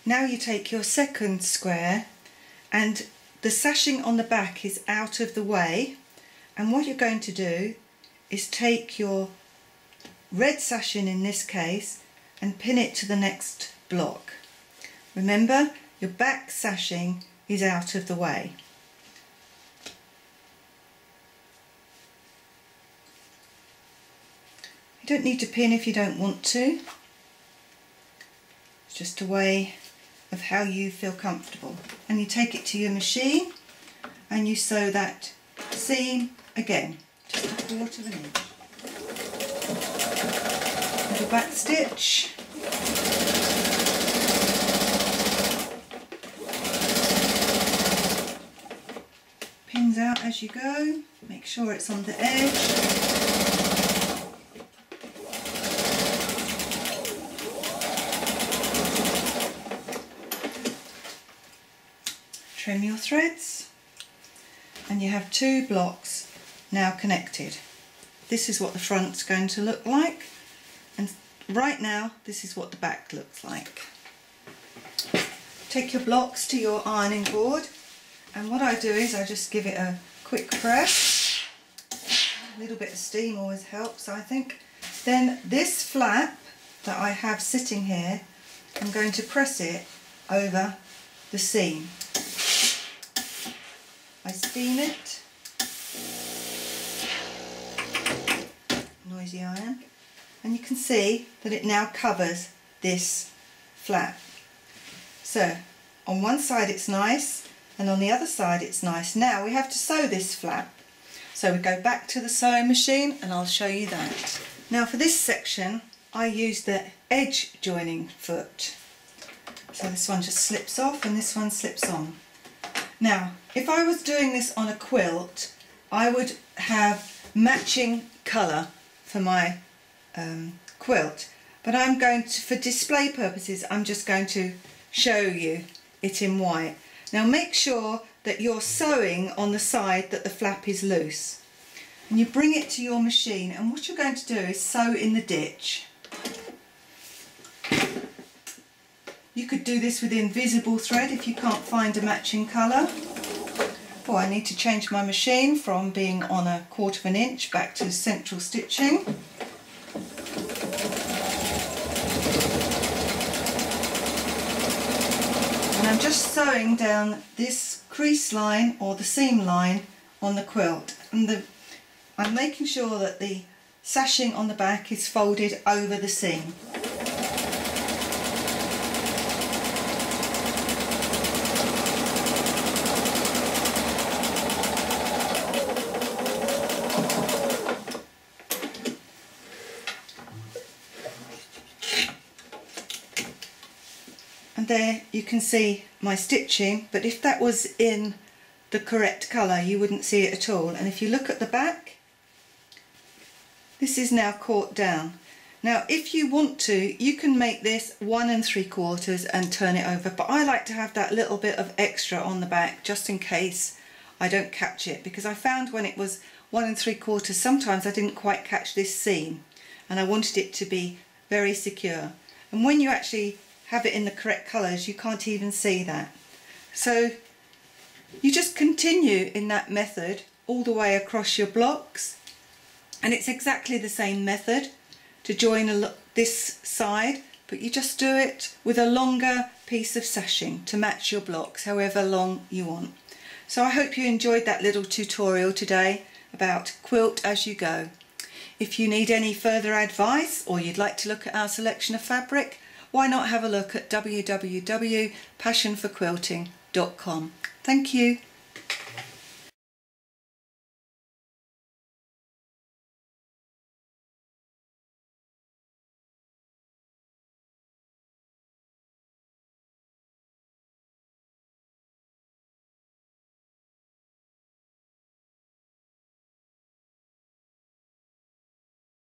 Now you take your second square, and the sashing on the back is out of the way, and what you're going to do is take your red sashing in this case and pin it to the next block. Remember, your back sashing is out of the way. You don't need to pin if you don't want to. It's just a way of how you feel comfortable. And you take it to your machine and you sew that seam again, just 1/4 inch. Little back stitch. Pins out as you go, make sure it's on the edge. Trim your threads, and you have 2 blocks now connected. This is what the front's going to look like, and right now this is what the back looks like. Take your blocks to your ironing board, and what I do is I just give it a quick press. A little bit of steam always helps, I think. Then this flap that I have sitting here, I'm going to press it over the seam. I steam it, noisy iron, and you can see that it now covers this flap. So on one side it's nice, and on the other side it's nice. Now we have to sew this flap, so we go back to the sewing machine and I'll show you that. Now for this section I use the edge joining foot, so this one just slips off and this one slips on. Now, if I was doing this on a quilt, I would have matching colour for my quilt, but I'm going to, for display purposes, I'm just going to show you it in white. Now make sure that you're sewing on the side that the flap is loose, and you bring it to your machine, and what you're going to do is sew in the ditch. You could do this with invisible thread if you can't find a matching colour. Oh, I need to change my machine from being on 1/4 inch back to central stitching. And I'm just sewing down this crease line or the seam line on the quilt, and I'm making sure that the sashing on the back is folded over the seam. And there you can see my stitching, but if that was in the correct colour you wouldn't see it at all. And if you look at the back, this is now caught down. Now if you want to, you can make this 1 3/4 and turn it over, but I like to have that little bit of extra on the back just in case I don't catch it, because I found when it was 1 3/4 sometimes I didn't quite catch this seam, and I wanted it to be very secure. And when you actually have it in the correct colours, you can't even see that. So you just continue in that method all the way across your blocks, and it's exactly the same method to join this side, but you just do it with a longer piece of sashing to match your blocks however long you want. So I hope you enjoyed that little tutorial today about quilt as you go. If you need any further advice, or you'd like to look at our selection of fabric, why not have a look at www.passionforquilting.com. Thank you.